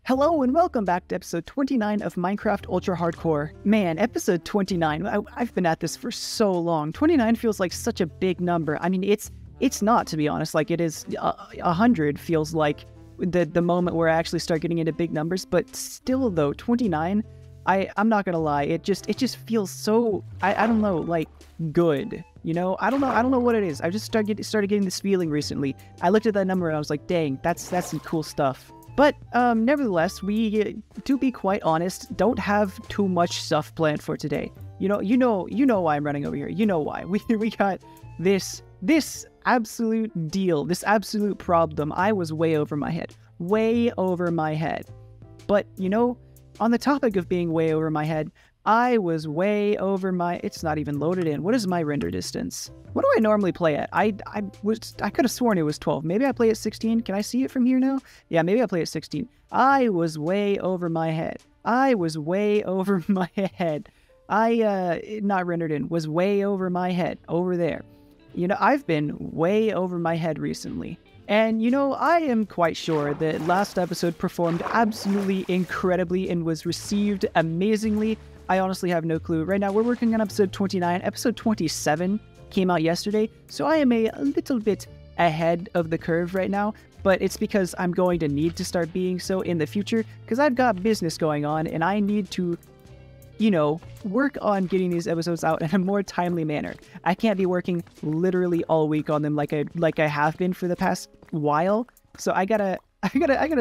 Hello and welcome back to episode 29 of Minecraft Ultra Hardcore. Man, episode 29, I've been at this for so long. 29 feels like such a big number. I mean, it's not, to be honest. Like, it is, 100 feels like the moment where I actually start getting into big numbers. But still, though, 29, I'm not gonna lie, it just feels so, I don't know, like, good. You know, I don't know what it is. I just started getting this feeling recently. I looked at that number and I was like, dang, that's some cool stuff. But nevertheless, we, to be quite honest, don't have too much stuff planned for today. You know why I'm running over here. You know why. We got this absolute deal, this absolute problem. I was way over my head. But, you know, on the topic of being way over my head, I was way over my... It's not even loaded in. What is my render distance? What do I normally play at? I could have sworn it was 12. Maybe I play at 16. Can I see it from here now? Yeah, maybe I play at 16. I was way over my head. Not rendered in. Was way over my head. Over there. You know, I've been way over my head recently. And, you know, I am quite sure that last episode performed absolutely incredibly and was received amazingly. I honestly have no clue. Right now, we're working on episode 29. Episode 27 came out yesterday, so I am a little bit ahead of the curve right now, but it's because I'm going to need to start being so in the future, because I've got business going on, and I need to, you know, work on getting these episodes out in a more timely manner. I can't be working literally all week on them like I have been for the past while, so I gotta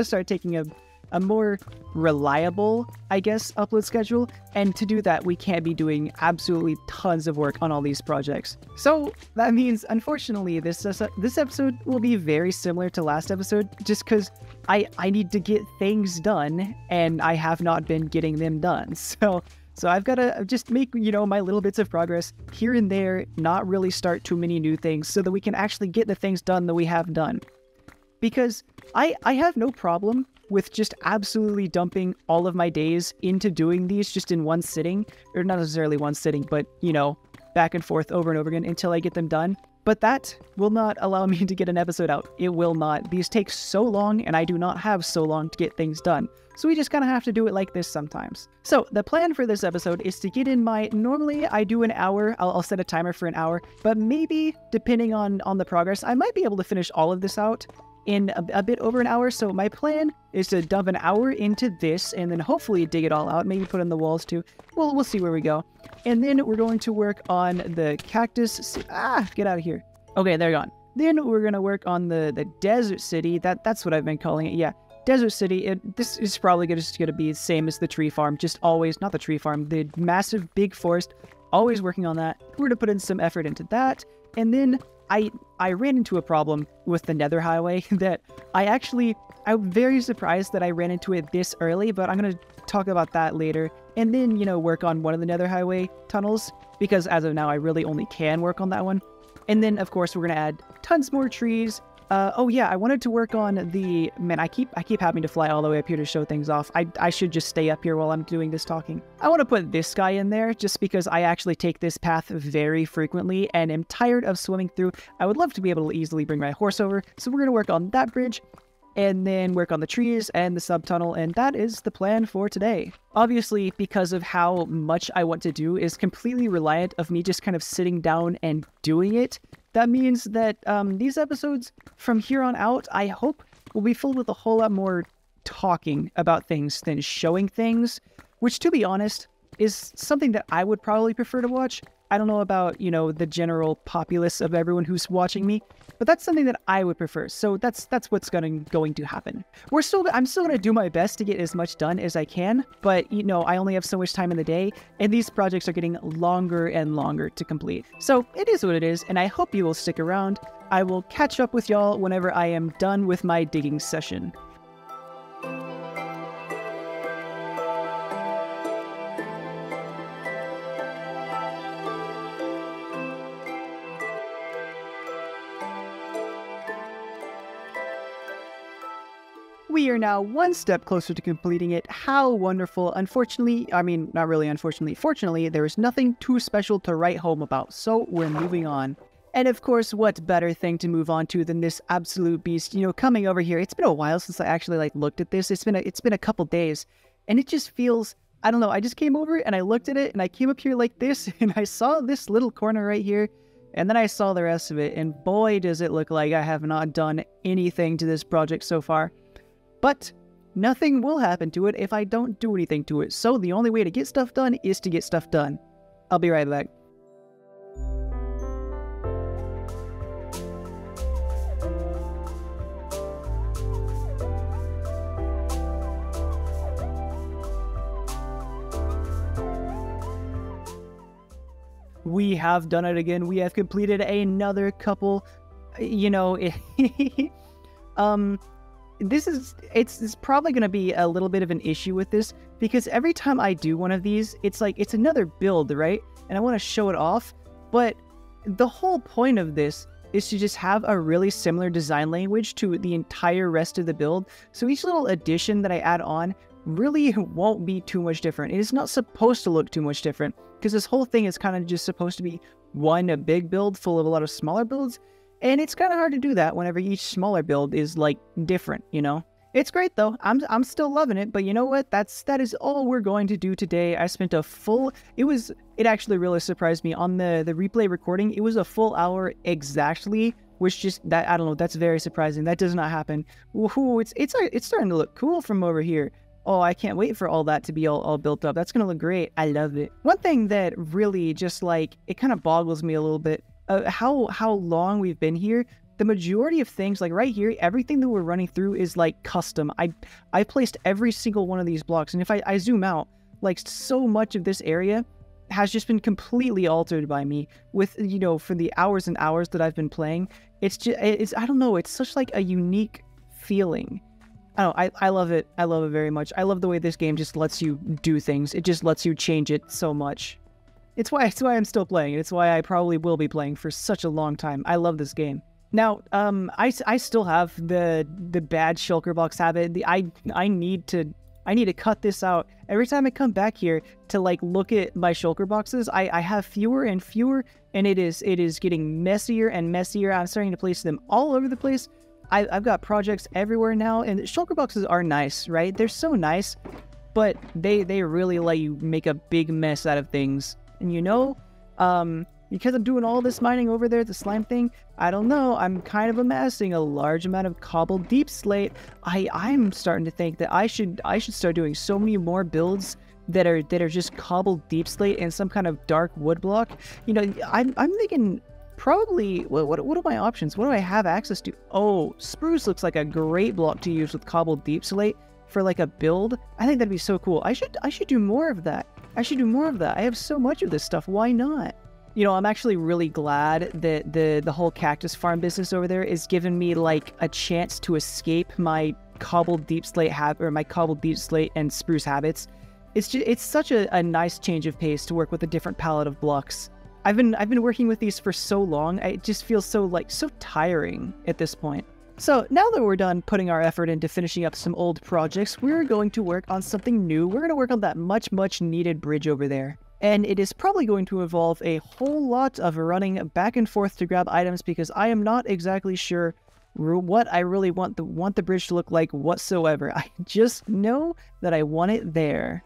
start taking a more reliable, I guess, upload schedule. And to do that, we can't be doing absolutely tons of work on all these projects. So that means, unfortunately, this episode will be very similar to last episode, just because I need to get things done, and I have not been getting them done. So I've got to just make, you know, my little bits of progress here and there, not really start too many new things, so that we can actually get the things done that we have done. Because I have no problem with just absolutely dumping all of my days into doing these just in one sitting, or not necessarily one sitting, but, you know, back and forth over and over again until I get them done. But that will not allow me to get an episode out. It will not. These take so long, and I do not have so long to get things done. So we just kind of have to do it like this sometimes. So the plan for this episode is to get in normally I do an hour. I'll set a timer for an hour, but maybe depending on the progress, I might be able to finish all of this out in a bit over an hour. So my plan is to dump an hour into this and then hopefully dig it all out, maybe put in the walls too. We'll see where we go. And then we're going to work on the cactus. Get out of here. Okay, they're gone. Then we're going to work on the desert city. That's what I've been calling it. Yeah, desert city. This is probably just going to be the same as the tree farm, just always, not the tree farm, the massive big forest, always working on that. We're going to put in some effort into that. And then I ran into a problem with the Nether Highway that I'm very surprised that I ran into it this early, but I'm going to talk about that later. And then, you know, work on one of the Nether Highway tunnels, because as of now, I really only can work on that one. And then, of course, we're going to add tons more trees. Oh yeah, I wanted to work on the... Man, I keep having to fly all the way up here to show things off. I should just stay up here while I'm doing this talking. I want to put this guy in there just because I actually take this path very frequently and am tired of swimming through. I would love to be able to easily bring my horse over, so we're going to work on that bridge and then work on the trees and the sub-tunnel, and that is the plan for today. Obviously, because of how much I want to do is completely reliant of me just kind of sitting down and doing it. That means that these episodes from here on out, I hope, will be filled with a whole lot more talking about things than showing things, which, to be honest, is something that I would probably prefer to watch. I don't know about, you know, the general populace of everyone who's watching me, but that's something that I would prefer. So that's what's going to happen. I'm still going to do my best to get as much done as I can, but, you know, I only have so much time in the day, and these projects are getting longer and longer to complete. So it is what it is, and I hope you will stick around. I will catch up with y'all whenever I am done with my digging session. We are now one step closer to completing it. How wonderful. Unfortunately, I mean, not really unfortunately, fortunately, there is nothing too special to write home about, so we're moving on. And of course, what better thing to move on to than this absolute beast, you know, coming over here. It's been a while since I actually like looked at this. It's been a couple days, and it just feels, I don't know, I just came over and I looked at it and I came up here like this and I saw this little corner right here, and then I saw the rest of it, and boy does it look like I have not done anything to this project so far. But nothing will happen to it if I don't do anything to it. So the only way to get stuff done is to get stuff done. I'll be right back. We have done it again. We have completed another couple, you know, it's probably going to be a little bit of an issue with this, because every time I do one of these, it's like, it's another build, right? And I want to show it off, but the whole point of this is to just have a really similar design language to the entire rest of the build. So each little addition that I add on really won't be too much different. It is not supposed to look too much different, because this whole thing is kind of just supposed to be a big build full of a lot of smaller builds, and it's kind of hard to do that whenever each smaller build is like different, you know? It's great though. I'm still loving it, but you know what? That is all we're going to do today. I spent a full, it actually really surprised me on the replay recording. It was a full hour exactly, which just, that, I don't know, that's very surprising. That does not happen. Woohoo, it's starting to look cool from over here. Oh, I can't wait for all that to be all built up. That's going to look great. I love it. One thing that really just like, it kind of boggles me a little bit, how long we've been here. The majority of things, like right here, everything that we're running through is like custom. I placed every single one of these blocks, and if I zoom out, like so much of this area has just been completely altered by me with, you know, for the hours and hours that I've been playing. It's I don't know, it's such like a unique feeling. I love it. I love it very much. I love the way this game just lets you do things. It just lets you change it so much. It's why I'm still playing it. It's why I probably will be playing for such a long time. I love this game. Now, I still have the bad shulker box habit. I need to cut this out. Every time I come back here to like look at my shulker boxes, I have fewer and fewer, and it is getting messier and messier. I'm starting to place them all over the place. I've got projects everywhere now, and shulker boxes are nice, right? They're so nice, but they really let you make a big mess out of things. And you know, because I'm doing all this mining over there, the slime thing, I don't know, I'm kind of amassing a large amount of cobbled deep slate. I'm starting to think that I should start doing so many more builds that are just cobbled deep slate and some kind of dark wood block. You know, I'm thinking probably, what are my options? What do I have access to? Oh, spruce looks like a great block to use with cobbled deep slate for like a build. I think that'd be so cool. I should do more of that. I should do more of that. I have so much of this stuff. Why not? You know, I'm actually really glad that the whole cactus farm business over there is giving me like a chance to escape my cobbled deep slate my cobbled deep slate and spruce habits. It's such a nice change of pace to work with a different palette of blocks. I've been working with these for so long, it just feels so tiring at this point. So now that we're done putting our effort into finishing up some old projects, we're going to work on something new. We're going to work on that much needed bridge over there. And it is probably going to involve a whole lot of running back and forth to grab items, because I am not exactly sure what I really want the bridge to look like whatsoever. I just know that I want it there.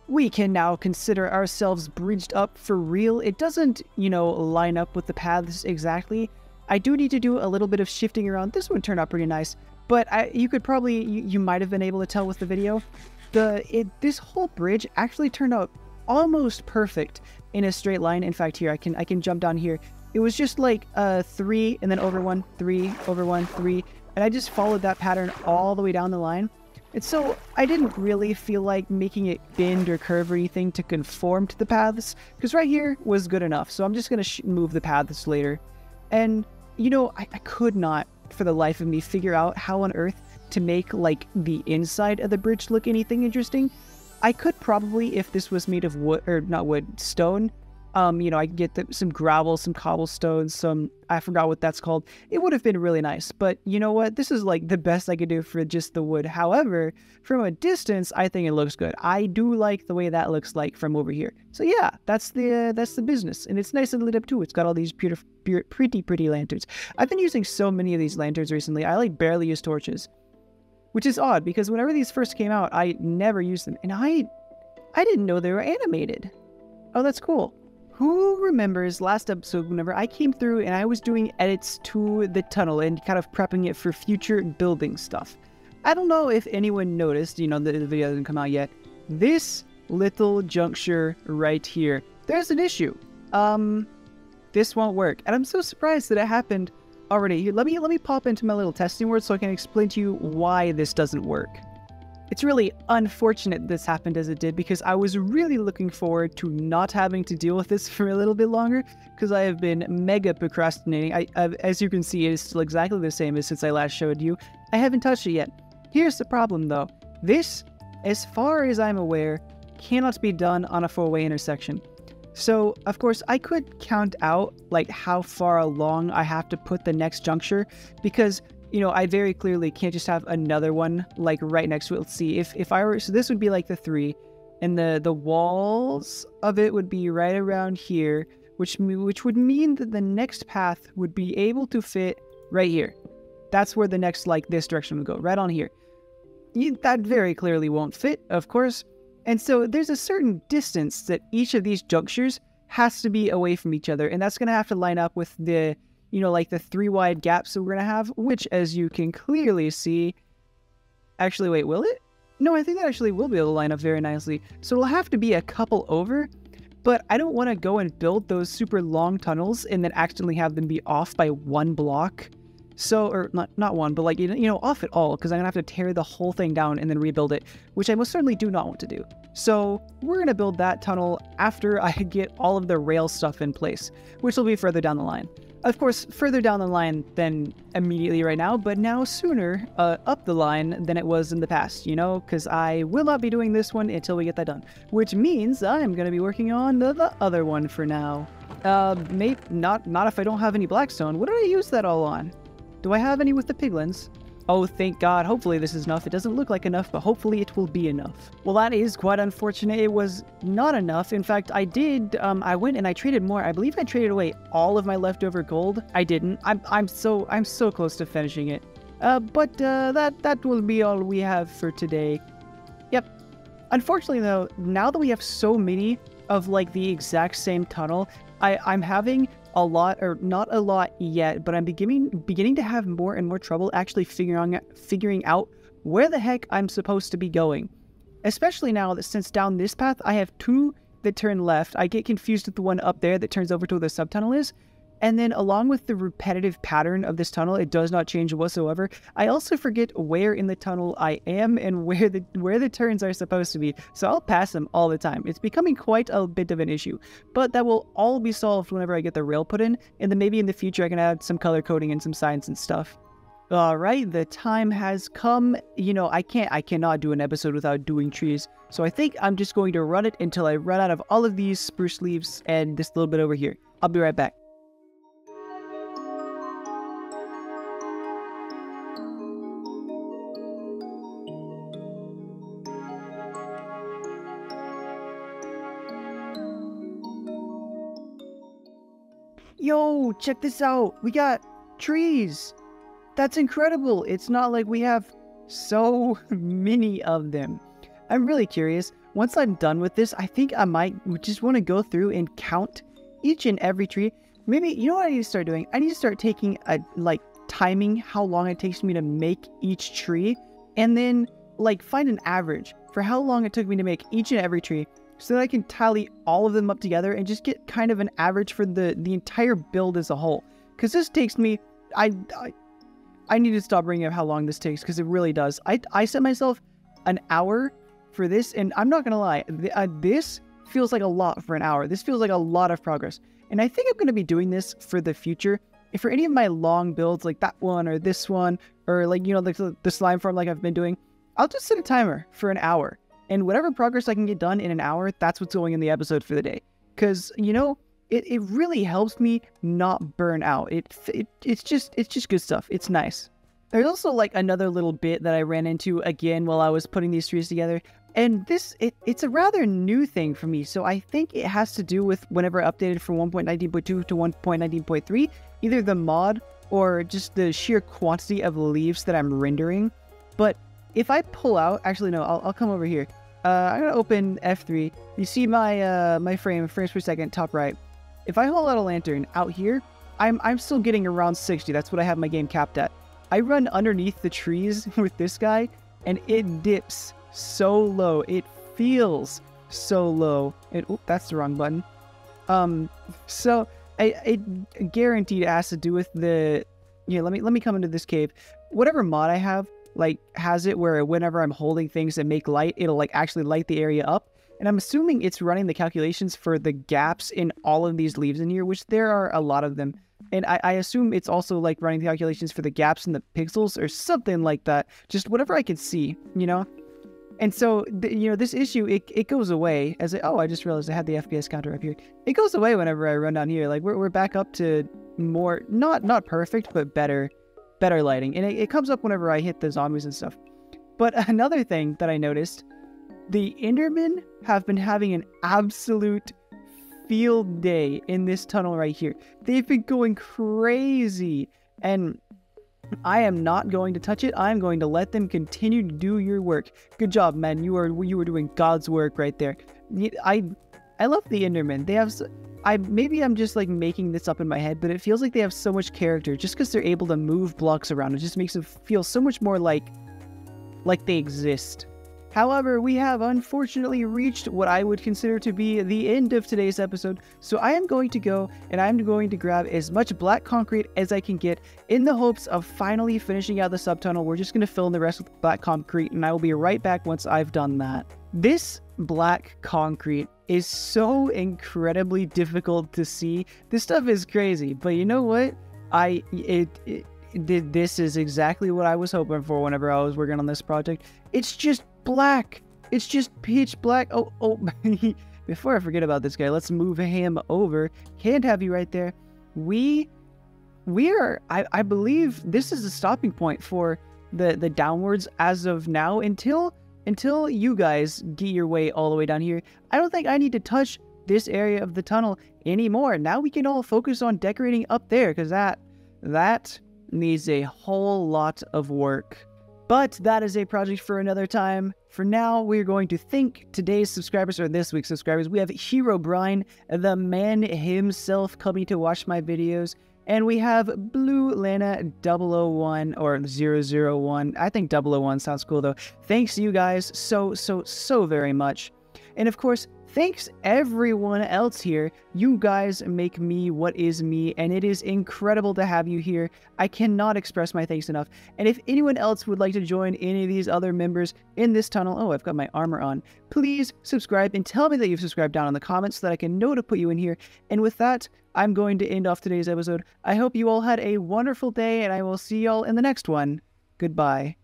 We can now consider ourselves bridged up for real. It doesn't, you know, line up with the paths exactly. I do need to do a little bit of shifting around. This one turned out pretty nice, but you could probably, you might have been able to tell with the video, this whole bridge actually turned out almost perfect in a straight line. In fact, here, I can jump down here. It was just like 3 and then over 1, 3, over 1, 3, and I just followed that pattern all the way down the line. And so I didn't really feel like making it bend or curve or anything to conform to the paths, because right here was good enough. So I'm just going to move the paths later. And, you know, I could not, for the life of me, figure out how on earth to make, like, the inside of the bridge look anything interesting. I could probably, if this was made of wood, or not wood, stone, I can get some gravel, some cobblestones, I forgot what that's called. It would have been really nice, but you know what? This is like the best I could do for just the wood. However, from a distance, I think it looks good. I do like the way that looks like from over here. So yeah, that's the business, and it's nice and lit up too. It's got all these pretty lanterns. I've been using so many of these lanterns recently. I like barely use torches, which is odd because whenever these first came out, I never used them, and I didn't know they were animated. Oh, that's cool. Who remembers last episode whenever I came through and I was doing edits to the tunnel and kind of prepping it for future building stuff? I don't know if anyone noticed, the video hasn't come out yet. This little juncture right here, there's an issue. This won't work. And I'm so surprised that it happened already. Here, let me pop into my little testing word so I can explain to you why this doesn't work. It's really unfortunate this happened as it did because I was really looking forward to not having to deal with this for a little bit longer because I have been mega procrastinating. As you can see, it is still exactly the same as since I last showed you. I haven't touched it yet. Here's the problem though. This, as far as I'm aware, cannot be done on a four-way intersection. So, of course, I could count out like how far along I have to put the next juncture because I very clearly can't just have another one like right next to it. Let's see, if I were, so this would be like the 3, and the walls of it would be right around here, which would mean that the next path would be able to fit right here. That's where the next, like this direction would go, right on here. That very clearly won't fit, of course. And so there's a certain distance that each of these junctures has to be away from each other, and that's going to have to line up with the like the 3 wide gaps that we're going to have, which, as you can clearly see, actually, wait, will it? No, I think that actually will be able to line up very nicely. So it'll have to be a couple over, but I don't want to go and build those super long tunnels and then accidentally have them be off by 1 block. So, or not one, but like, off at all, because I'm going to have to tear the whole thing down and then rebuild it, which I most certainly do not want to do. So we're going to build that tunnel after I get all of the rail stuff in place, which will be further down the line. Of course, further down the line than immediately right now, but now sooner up the line than it was in the past, because I will not be doing this one until we get that done, which means I'm going to be working on the other one for now. Maybe not if I don't have any blackstone. What did I use that all on? Do I have any with the piglins? Oh, thank God. Hopefully this is enough. It doesn't look like enough, but hopefully it will be enough. Well, that is quite unfortunate. It was not enough. In fact, I went and I traded more. I believe I traded away all of my leftover gold. I didn't. I'm so close to finishing it. But that will be all we have for today. Yep. Unfortunately, though, now that we have so many of like the exact same tunnel, I'm having a lot, or not a lot yet, but I'm beginning to have more and more trouble actually figuring out where the heck I'm supposed to be going. Especially now that since down this path I have 2 that turn left, I get confused with the one up there that turns over to where the subtunnel is. And then along with the repetitive pattern of this tunnel, it does not change whatsoever. I also forget where in the tunnel I am and where the turns are supposed to be. So I'll pass them all the time. It's becoming quite a bit of an issue. But that will all be solved whenever I get the rail put in. And then maybe in the future I can add some color coding and some signs and stuff. Alright, the time has come. I cannot do an episode without doing trees. So I think I'm just going to run it until I run out of all of these spruce leaves and this little bit over here. I'll be right back. Yo, check this out. We got trees. That's incredible. It's not like we have so many of them. I'm really curious. Once I'm done with this, I think I might just want to go through and count each and every tree. Maybe, you know what I need to start doing? I need to start taking timing how long it takes me to make each tree, and then find an average for how long it took me to make each and every tree, so that I can tally all of them up together and just get kind of an average for the entire build as a whole. Because this takes me, I need to stop bringing up how long this takes, because it really does. I set myself an hour for this, and I'm not gonna lie, this feels like a lot for an hour. This feels like a lot of progress, and I think I'm gonna be doing this for the future. If for any of my long builds, like that one or this one, or the slime farm like I've been doing, I'll just set a timer for an hour. And whatever progress I can get done in an hour, that's what's going in the episode for the day. because, you know, it really helps me not burn out. It's just good stuff. It's nice. There's also like another little bit that I ran into again while I was putting these trees together. And it's a rather new thing for me. So I think it has to do with whenever I updated from 1.19.2 to 1.19.3, either the mod or just the sheer quantity of leaves that I'm rendering. But if I pull out, actually no, I'll come over here. I'm gonna open F3. You see my my frames per second, top right. If I hold out a lantern out here, I'm still getting around 60. That's what I have my game capped at. I run underneath the trees with this guy, and it dips so low. It feels so low. Oh, that's the wrong button. So it guaranteed it has to do with the. Yeah, let me come into this cave. Whatever mod I have, like, has it where whenever I'm holding things that make light, it'll like actually light the area up. And I'm assuming it's running the calculations for the gaps in all of these leaves in here, which there are a lot of them. And I assume it's also like running the calculations for the gaps in the pixels or something like that. Just whatever I can see, you know? And so, you know, this issue, it goes away as oh, I just realized I had the FPS counter up here. It goes away whenever I run down here. Like we're back up to more, not perfect, but better lighting. And it comes up whenever I hit the zombies and stuff. But another thing that I noticed, the Endermen have been having an absolute field day in this tunnel right here. They've been going crazy, and I am not going to touch it. I'm going to let them continue to do your work. Good job, man. You were doing God's work right there. I love the Endermen. They have maybe I'm just like making this up in my head, but it feels like they have so much character just because they're able to move blocks around. It just makes them feel so much more like they exist. However, we have unfortunately reached what I would consider to be the end of today's episode, so I am going to go and I'm going to grab as much black concrete as I can get in the hopes of finally finishing out the subtunnel. We're just going to fill in the rest with black concrete, and I will be right back once I've done that. This black concrete is so incredibly difficult to see. This stuff is crazy, but you know what? This is exactly what I was hoping for whenever I was working on this project. It's just black. It's just pitch black. Oh, before I forget about this guy, let's move him over. Can't have you right there. We are, I believe this is the stopping point for the downwards as of now until you guys get your way all the way down here. I don't think I need to touch this area of the tunnel anymore. Now we can all focus on decorating up there, because that needs a whole lot of work. But that is a project for another time. For now, we're going to thank today's subscribers, or this week's subscribers. We have Hero Brian, the man himself, coming to watch my videos. And we have Blue Lana 001 or 001. I think 001 sounds cool though. Thanks you guys so very much. And of course, thanks everyone else here. You guys make me what is me, and it is incredible to have you here. I cannot express my thanks enough. And if anyone else would like to join any of these other members in this tunnel, oh, I've got my armor on, please subscribe and tell me that you've subscribed down in the comments so that I can know to put you in here. And with that, I'm going to end off today's episode. I hope you all had a wonderful day, and I will see y'all in the next one. Goodbye.